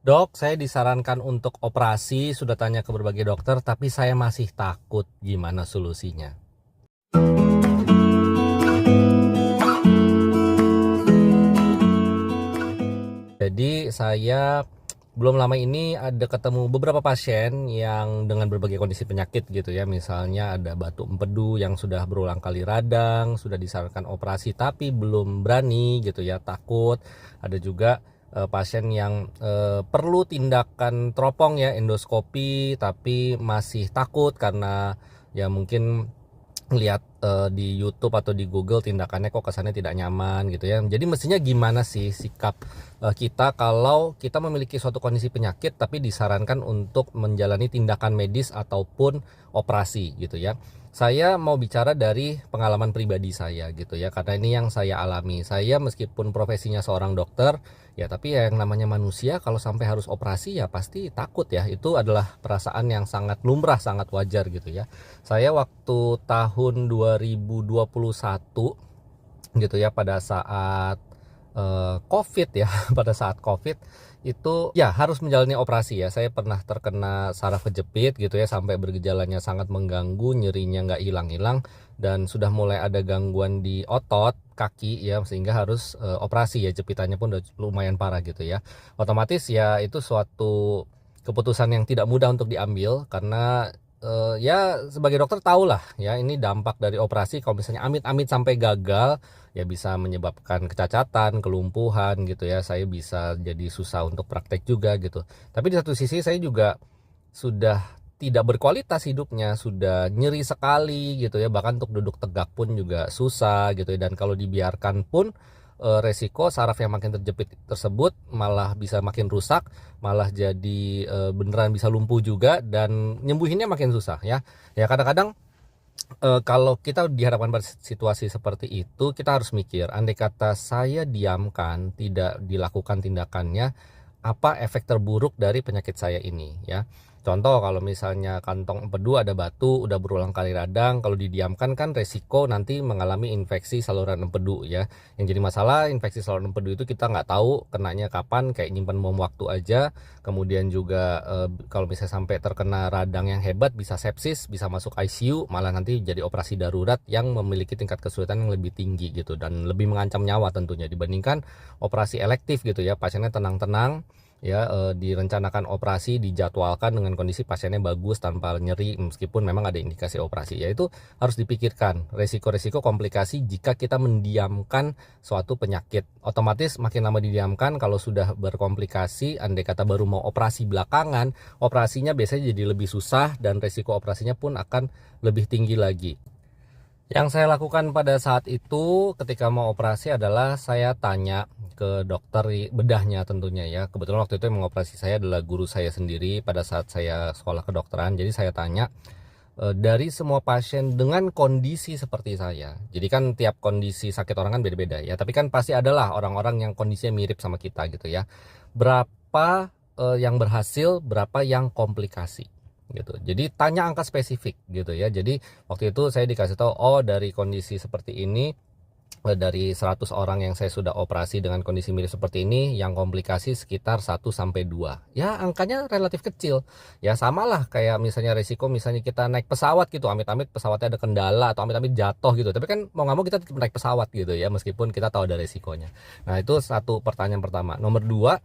Dok, saya disarankan untuk operasi, sudah tanya ke berbagai dokter, tapi saya masih takut. Gimana solusinya? Jadi saya belum lama ini ada ketemu beberapa pasien yang dengan berbagai kondisi penyakit gitu ya. Misalnya ada batu empedu yang sudah berulang kali radang, sudah disarankan operasi tapi belum berani gitu ya, takut. Ada juga pasien yang perlu tindakan teropong ya, endoskopi, tapi masih takut karena ya mungkin lihat di YouTube atau di Google tindakannya kok kesannya tidak nyaman gitu ya. Jadi mestinya gimana sih sikap kita kalau kita memiliki suatu kondisi penyakit tapi disarankan untuk menjalani tindakan medis ataupun operasi gitu ya. Saya mau bicara dari pengalaman pribadi saya gitu ya, karena ini yang saya alami. Saya meskipun profesinya seorang dokter, ya tapi ya yang namanya manusia kalau sampai harus operasi ya pasti takut ya. Itu adalah perasaan yang sangat lumrah, sangat wajar gitu ya. Saya waktu tahun 2021 gitu ya, pada saat COVID ya, pada saat COVID itu ya harus menjalani operasi ya. Saya pernah terkena saraf kejepit gitu ya, sampai bergejalanya sangat mengganggu, nyerinya nggak hilang-hilang, dan sudah mulai ada gangguan di otot kaki ya, sehingga harus operasi ya, jepitannya pun udah lumayan parah gitu ya. Otomatis ya itu suatu keputusan yang tidak mudah untuk diambil karena ya sebagai dokter tahu lah ya, ini dampak dari operasi kalau misalnya amit-amit sampai gagal ya bisa menyebabkan kecacatan, kelumpuhan gitu ya. Saya bisa jadi susah untuk praktek juga gitu. Tapi di satu sisi saya juga sudah tidak berkualitas hidupnya, sudah nyeri sekali gitu ya. Bahkan untuk duduk tegak pun juga susah gitu ya. Dan kalau dibiarkan pun resiko saraf yang makin terjepit tersebut malah bisa makin rusak, malah jadi beneran bisa lumpuh juga, dan nyembuhinnya makin susah ya. Ya kadang-kadang kalau kita dihadapkan pada situasi seperti itu, kita harus mikir, andai kata saya diamkan, tidak dilakukan tindakannya, apa efek terburuk dari penyakit saya ini ya. Contoh kalau misalnya kantong empedu ada batu, udah berulang kali radang, kalau didiamkan kan resiko nanti mengalami infeksi saluran empedu ya. Yang jadi masalah infeksi saluran empedu itu kita nggak tahu kenanya kapan, kayak nyimpan bom waktu aja. Kemudian juga kalau misalnya sampai terkena radang yang hebat bisa sepsis, bisa masuk ICU, malah nanti jadi operasi darurat yang memiliki tingkat kesulitan yang lebih tinggi gitu, dan lebih mengancam nyawa tentunya dibandingkan operasi elektif gitu ya. Pasiennya tenang-tenang ya, direncanakan operasi, dijadwalkan dengan kondisi pasiennya bagus tanpa nyeri, meskipun memang ada indikasi operasi. Ya itu harus dipikirkan resiko-resiko komplikasi jika kita mendiamkan suatu penyakit. Otomatis makin lama didiamkan, kalau sudah berkomplikasi, andai kata baru mau operasi belakangan, operasinya biasanya jadi lebih susah dan resiko operasinya pun akan lebih tinggi lagi. Yang saya lakukan pada saat itu ketika mau operasi adalah saya tanya ke dokter bedahnya tentunya ya. Kebetulan waktu itu yang mengoperasi saya adalah guru saya sendiri pada saat saya sekolah kedokteran. Jadi saya tanya, dari semua pasien dengan kondisi seperti saya. Jadi kan tiap kondisi sakit orang kan beda-beda ya. Tapi kan pasti adalah orang-orang yang kondisinya mirip sama kita gitu ya. Berapa yang berhasil, berapa yang komplikasi gitu. Jadi tanya angka spesifik gitu ya. Jadi waktu itu saya dikasih tahu, oh dari kondisi seperti ini, dari 100 orang yang saya sudah operasi dengan kondisi mirip seperti ini, yang komplikasi sekitar 1 sampai 2. Ya angkanya relatif kecil. Ya samalah kayak misalnya resiko, misalnya kita naik pesawat gitu, amit-amit pesawatnya ada kendala atau amit-amit jatuh gitu. Tapi kan mau nggak mau kita tetap naik pesawat gitu ya, meskipun kita tahu ada resikonya. Nah itu satu pertanyaan pertama. Nomor dua,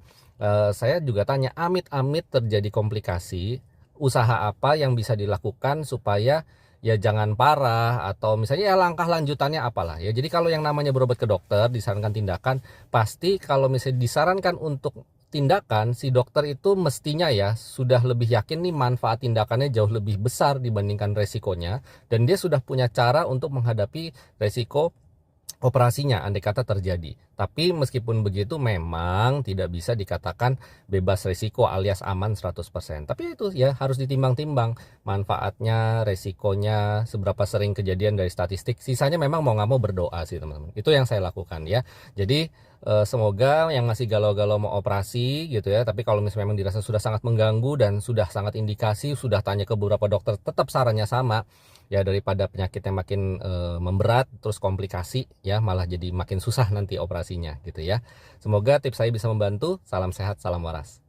saya juga tanya, amit-amit terjadi komplikasi, usaha apa yang bisa dilakukan supaya ya jangan parah, atau misalnya ya langkah lanjutannya apalah ya. Jadi kalau yang namanya berobat ke dokter disarankan tindakan, pasti kalau misalnya disarankan untuk tindakan, si dokter itu mestinya ya sudah lebih yakin nih manfaat tindakannya jauh lebih besar dibandingkan resikonya, dan dia sudah punya cara untuk menghadapi resiko operasinya andai kata terjadi. Tapi meskipun begitu memang tidak bisa dikatakan bebas risiko alias aman 100%. Tapi itu ya harus ditimbang-timbang manfaatnya, resikonya, seberapa sering kejadian dari statistik. Sisanya memang mau nggak mau berdoa sih teman-teman. Itu yang saya lakukan ya. Jadi semoga yang masih galau-galau mau operasi gitu ya, tapi kalau misalnya memang dirasa sudah sangat mengganggu dan sudah sangat indikasi, sudah tanya ke beberapa dokter, tetap sarannya sama ya, daripada penyakitnya makin memberat terus komplikasi ya, malah jadi makin susah nanti operasinya gitu ya. Semoga tips saya bisa membantu. Salam sehat, salam waras.